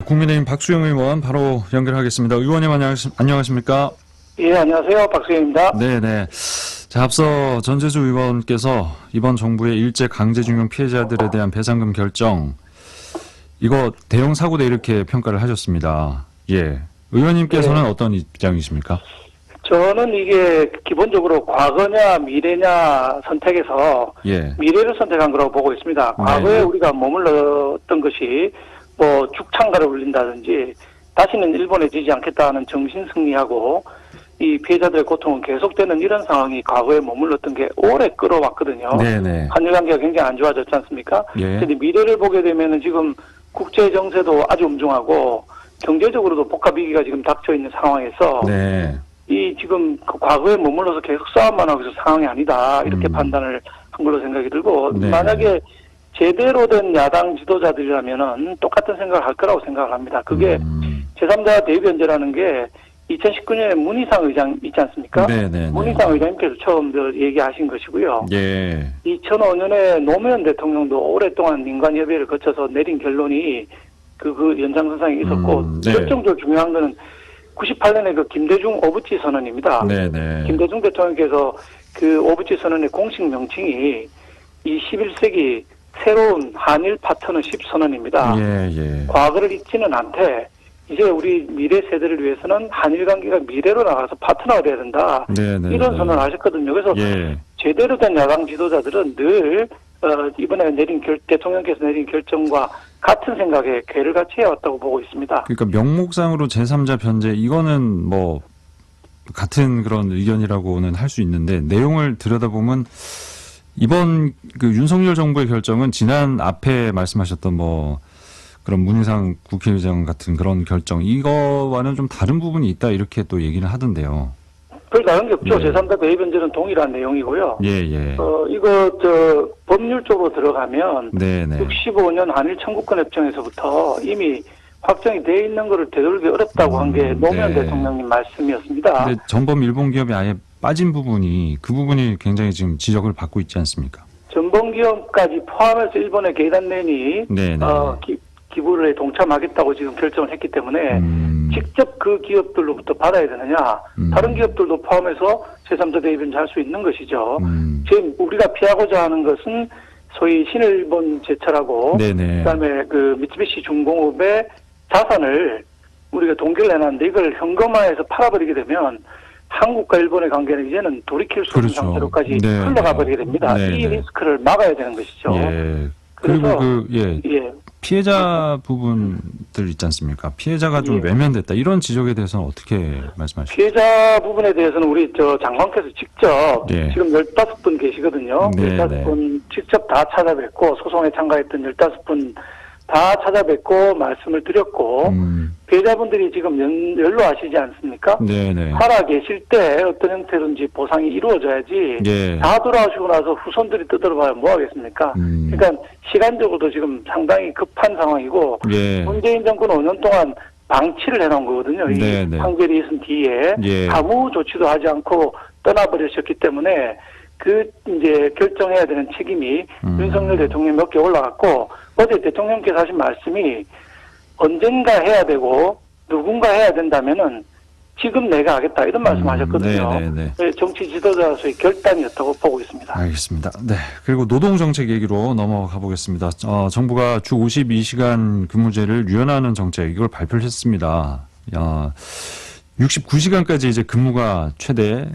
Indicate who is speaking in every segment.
Speaker 1: 국민의힘 박수영 의원 바로 연결하겠습니다. 의원님 안녕하십니까?
Speaker 2: 예, 안녕하세요. 박수영입니다.
Speaker 1: 네네. 자, 앞서 전재수 의원께서 이번 정부의 일제 강제징용 피해자들에 대한 배상금 결정, 이거 대형 사고다 이렇게 평가를 하셨습니다. 예. 의원님께서는 어떤 입장이십니까?
Speaker 2: 저는 이게 기본적으로 과거냐 미래냐 선택에서 미래를 선택한 거라고 보고 있습니다. 과거에 우리가 머물렀던 것이 뭐 죽창가를 울린다든지 다시는 일본에 지지 않겠다는 정신 승리하고 이 피해자들의 고통은 계속되는 이런 상황이 과거에 머물렀던 게 오래 끌어왔거든요.
Speaker 1: 네네.
Speaker 2: 한일 관계가 굉장히 안 좋아졌지 않습니까? 그런데 미래를 보게 되면은 지금 국제 정세도 아주 엄중하고 경제적으로도 복합 위기가 지금 닥쳐 있는 상황에서 이 지금 그 과거에 머물러서 계속 싸움만 하고 있을 상황이 아니다 이렇게 판단을 한 걸로 생각이 들고 만약에 제대로 된 야당 지도자들이라면은 똑같은 생각을 할 거라고 생각을 합니다. 그게 제3자 대의변제라는 게 2019년에 문희상 의장 있지 않습니까? 문희상 의장님께서 처음 얘기하신 것이고요. 2005년에 노무현 대통령도 오랫동안 민간협의를 거쳐서 내린 결론이 그 연장선상에 있었고 결정적으로 중요한 거는 98년에 그 김대중 오부치 선언입니다. 김대중 대통령께서 그 오부치 선언의 공식 명칭이 이 21세기 새로운 한일 파트너십 선언입니다. 과거를 잊지는 않되 이제 우리 미래 세대를 위해서는 한일 관계가 미래로 나가서 파트너가 돼야 된다. 이런 선언을 하셨거든요. 그래서 제대로 된 야당 지도자들은 늘 이번에 대통령께서 내린 결정과 같은 생각에 궤를 같이 해왔다고 보고 있습니다.
Speaker 1: 그러니까 명목상으로 제3자 변제 이거는 뭐 같은 그런 의견이라고는 할 수 있는데 내용을 들여다보면 이번 그 윤석열 정부의 결정은 지난 앞에 말씀하셨던 뭐 그런 문희상 국회의장 같은 그런 결정 이거와는 좀 다른 부분이 있다 이렇게 또 얘기를 하던데요.
Speaker 2: 별 다른 게 없죠. 제3자 대의변제는 동일한 내용이고요. 이거 법률적으로 들어가면 65년 한일 청구권 협정에서부터 이미 확정이 돼 있는 거를 되돌리기 어렵다고 한 게 노무현 대통령님 말씀이었습니다.
Speaker 1: 근데 전범 일본 기업이 아예 빠진 부분이 그 부분이 굉장히 지금 지적을 받고 있지 않습니까?
Speaker 2: 전범 기업까지 포함해서 일본의 계단nen이 기부를 동참하겠다고 지금 결정을 했기 때문에 직접 그 기업들로부터 받아야 되느냐 다른 기업들도 포함해서 제3자 대의변제 할 수 있는 것이죠. 지금 우리가 피하고자 하는 것은 소위 신일본 제철하고 그다음에 그 미쓰비시 중공업의 자산을 우리가 동결을 해놨는데 이걸 현금화해서 팔아버리게 되면 한국과 일본의 관계는 이제는 돌이킬 수 없는 상태로까지 흘러가 버리게 됩니다. 이 리스크를 막아야 되는 것이죠.
Speaker 1: 그리고 피해자 부분들 있지 않습니까? 피해자가 좀 외면됐다. 이런 지적에 대해서는 어떻게 말씀하십니까?
Speaker 2: 피해자 부분에 대해서는 우리 장관께서 직접 지금 15분 계시거든요. 15분 직접 다 찾아뵙고 소송에 참가했던 15분 다 찾아뵙고 말씀을 드렸고 피해자분들이 지금 연로하시지 않습니까? 살아 계실 때 어떤 형태든지 보상이 이루어져야지 다 돌아오시고 나서 후손들이 떠들어봐야 뭐 하겠습니까? 그러니까 시간적으로도 지금 상당히 급한 상황이고 문재인 정권 5년 동안 방치를 해놓은 거거든요. 이 판결이 있은 뒤에 아무 조치도 하지 않고 떠나버리셨기 때문에 그 이제 결정해야 되는 책임이 윤석열 대통령 몇 개 올라갔고 어제 대통령께서 하신 말씀이 언젠가 해야 되고 누군가 해야 된다면은 지금 내가 하겠다 이런 말씀하셨거든요. 정치 지도자로서의 결단이었다고 보고 있습니다.
Speaker 1: 알겠습니다. 그리고 노동정책 얘기로 넘어가 보겠습니다. 정부가 주 52시간 근무제를 유연하는 정책 이걸 발표를 했습니다. 69시간까지 이제 근무가 최대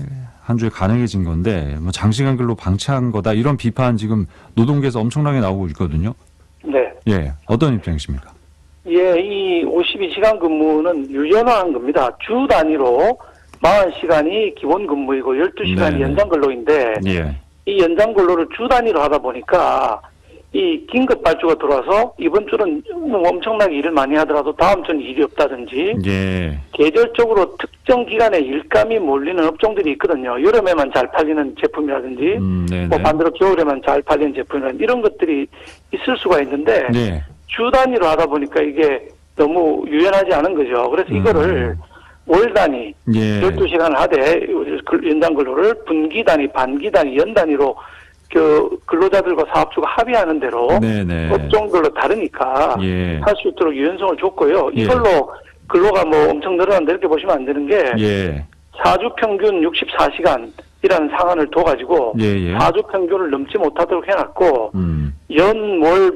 Speaker 1: 한 주에 가능해진 건데 뭐 장시간 근로 방치한 거다 이런 비판 지금 노동계에서 엄청나게 나오고 있거든요. 어떤 입장이십니까?
Speaker 2: 이 52시간 근무는 유연화한 겁니다. 주 단위로 40시간이 기본 근무이고 12시간이 연장 근로인데 이 연장 근로를 주 단위로 하다 보니까 이 긴급 발주가 들어와서 이번 주는 엄청나게 일을 많이 하더라도 다음 주는 일이 없다든지 계절적으로 특정 기간에 일감이 몰리는 업종들이 있거든요. 여름에만 잘 팔리는 제품이라든지 뭐 반대로 겨울에만 잘 팔리는 제품이라든지 이런 것들이 있을 수가 있는데 주 단위로 하다 보니까 이게 너무 유연하지 않은 거죠. 그래서 이거를 월 단위 12시간을 하되 연장 근로를 분기 단위, 반기 단위, 연 단위로 그 근로자들과 사업주가 합의하는 대로
Speaker 1: 네네.
Speaker 2: 업종별로 다르니까
Speaker 1: 예.
Speaker 2: 할 수 있도록 유연성을 줬고요.
Speaker 1: 예.
Speaker 2: 이걸로 근로가 뭐 엄청 늘어난다 이렇게 보시면 안 되는 게
Speaker 1: 예.
Speaker 2: 4주 평균 64시간이라는 상한을 둬가지고
Speaker 1: 예.
Speaker 2: 4주 평균을 넘지 못하도록 해놨고 연, 월,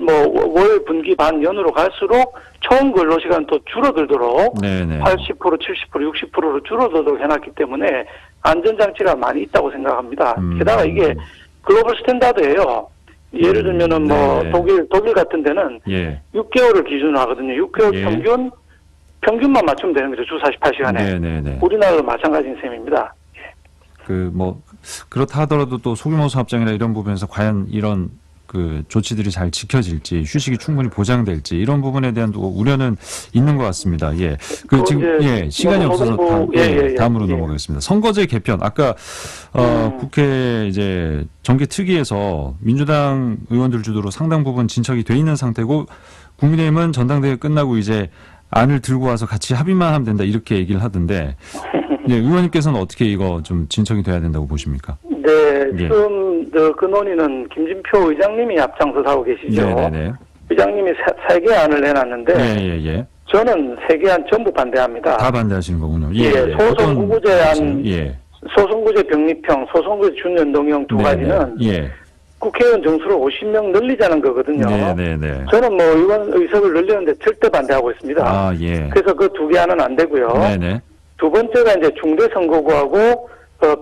Speaker 2: 분기, 반, 연으로 갈수록 총 근로시간 또 줄어들도록
Speaker 1: 네네.
Speaker 2: 80%, 70%, 60%로 줄어들도록 해놨기 때문에 안전장치가 많이 있다고 생각합니다. 게다가 이게 글로벌 스탠다드예요. 예를 들면은 뭐
Speaker 1: 네.
Speaker 2: 독일 같은 데는
Speaker 1: 예.
Speaker 2: 6개월을 기준으로 하거든요. 6개월
Speaker 1: 예.
Speaker 2: 평균만 맞추면 되는 거죠. 주 48시간에.
Speaker 1: 네네네.
Speaker 2: 우리나라도 마찬가지인 셈입니다.
Speaker 1: 그렇다 하더라도 또 소규모 사업장이나 이런 부분에서 과연 이런 그 조치들이 잘 지켜질지, 휴식이 충분히 보장될지 이런 부분에 대한 또 우려는 있는 것 같습니다. 예. 지금 시간이 없어서 다음으로 넘어가겠습니다. 선거제 개편. 아까 국회 이제 정계 특위에서 민주당 의원들 주도로 상당 부분 진척이 돼 있는 상태고 국민의힘은 전당대회 끝나고 이제 안을 들고 와서 같이 합의만 하면 된다 이렇게 얘기를 하던데 의원님께서는 어떻게 이거 좀 진척이 돼야 된다고 보십니까?
Speaker 2: 네, 지금 그 논의는 김진표 의장님이 앞장서서 하고 계시죠.
Speaker 1: 네네네.
Speaker 2: 의장님이 세 개 안을 내놨는데
Speaker 1: 예.
Speaker 2: 저는 세 개 안 전부 반대합니다.
Speaker 1: 다 반대하시는 거군요.
Speaker 2: 소송구제 안, 소송구제 병립형, 소송구제 준연동형 두 가지는 국회의원 정수를 50명 늘리자는 거거든요.
Speaker 1: 네네네.
Speaker 2: 저는 뭐 의원 의석을 늘리는데 절대 반대하고 있습니다. 그래서 그 두 개 안은 안 되고요.
Speaker 1: 네네.
Speaker 2: 두 번째가 이제 중대선거구하고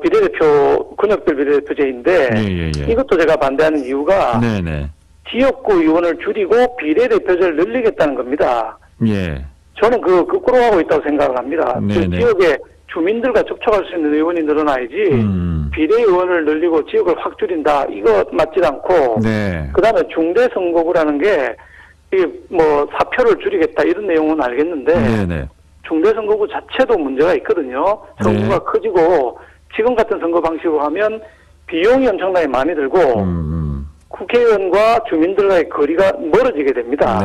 Speaker 2: 비례대표 근역별 비례대표제인데 이것도 제가 반대하는 이유가 지역구 의원을 줄이고 비례대표제를 늘리겠다는 겁니다. 저는 거꾸로 하고 있다고 생각을 합니다. 그 지역에 주민들과 접촉할 수 있는 의원이 늘어나야지 비례의원을 늘리고 지역을 확 줄인다 이거 맞지 않고 그다음에 중대선거구라는 게 뭐 사표를 줄이겠다 이런 내용은 알겠는데 중대선거구 자체도 문제가 있거든요. 선거가 커지고 지금 같은 선거 방식으로 하면 비용이 엄청나게 많이 들고 국회의원과 주민들과의 거리가 멀어지게 됩니다.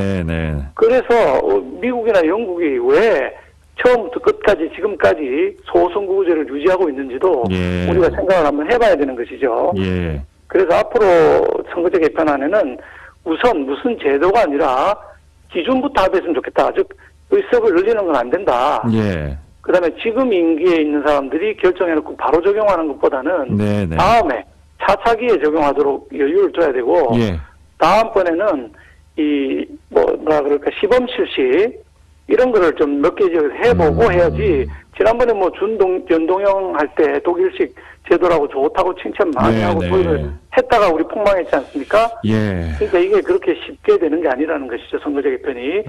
Speaker 2: 그래서 미국이나 영국이 왜 처음부터 끝까지 지금까지 소선거구제를 유지하고 있는지도 우리가 생각을 한번 해봐야 되는 것이죠. 그래서 앞으로 선거제 개편안에는 우선 무슨 제도가 아니라 기준부터 합의했으면 좋겠다. 즉 의석을 늘리는 건 안 된다. 그다음에 지금 임기에 있는 사람들이 결정해놓고 바로 적용하는 것보다는 다음에 차차기에 적용하도록 여유를 줘야 되고 다음번에는 시범 실시 이런 거를 좀 몇 개 지역에서 해보고 해야지 지난번에 뭐 연동형 할 때 독일식 제도라고 좋다고 칭찬 많이 하고 그걸 했다가 우리 폭망했지 않습니까? 그러니까 이게 그렇게 쉽게 되는 게 아니라는 것이죠. 선거제 개편이.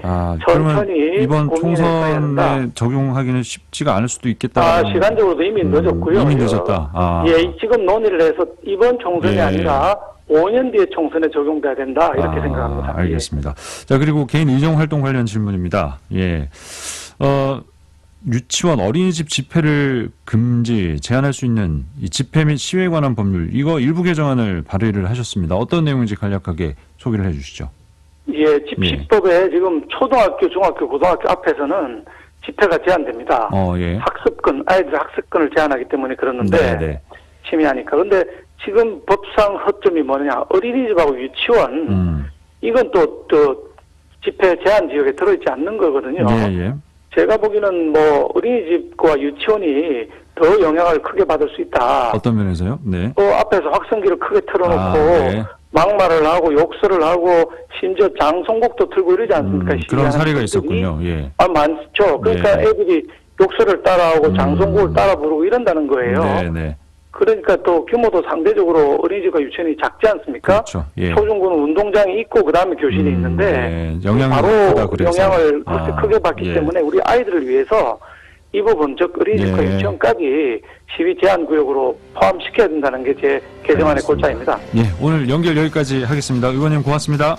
Speaker 2: 천천히
Speaker 1: 이번 총선에 적용하기는 쉽지가 않을 수도 있겠다.
Speaker 2: 시간적으로도 이미 늦었고요.
Speaker 1: 이미 늦었다.
Speaker 2: 지금 논의를 해서 이번 총선이 아니라 5년 뒤에 총선에 적용돼야 된다 이렇게 생각합니다.
Speaker 1: 알겠습니다. 자, 그리고 개인 의정 활동 관련 질문입니다. 유치원, 어린이집 집회를 금지, 제한할 수 있는 이 집회 및 시위에 관한 법률, 이거 일부 개정안을 발의를 하셨습니다. 어떤 내용인지 간략하게 소개를 해 주시죠.
Speaker 2: 집시법에 지금 초등학교, 중학교, 고등학교 앞에서는 집회가 제한됩니다. 학습권, 아이들 학습권을 제한하기 때문에 그러는데 침해하니까. 그런데 지금 법상 허점이 뭐냐, 어린이집하고 유치원, 이건 또 집회 제한 지역에 들어있지 않는 거거든요. 제가 보기에는 뭐 어린이집과 유치원이 더 영향을 크게 받을 수 있다.
Speaker 1: 어떤 면에서요?
Speaker 2: 앞에서 확성기를 크게 틀어놓고 막말을 하고 욕설을 하고 심지어 장송곡도 틀고 이러지 않습니까?
Speaker 1: 그런 사례가 있었군요.
Speaker 2: 많죠. 그러니까 애들이 욕설을 따라하고 장송곡을 따라 부르고 이런다는 거예요. 그러니까 또 규모도 상대적으로 어린이집과 유치원이 작지 않습니까? 초중고는 운동장이 있고 그다음에 교실이 있는데 바로 영향을 크게 받기 때문에 우리 아이들을 위해서 이 부분 즉 어린이집과 유치원까지 시위 제한 구역으로 포함시켜야 된다는 게 제 개정안의 골자입니다.
Speaker 1: 오늘 연결 여기까지 하겠습니다. 의원님 고맙습니다.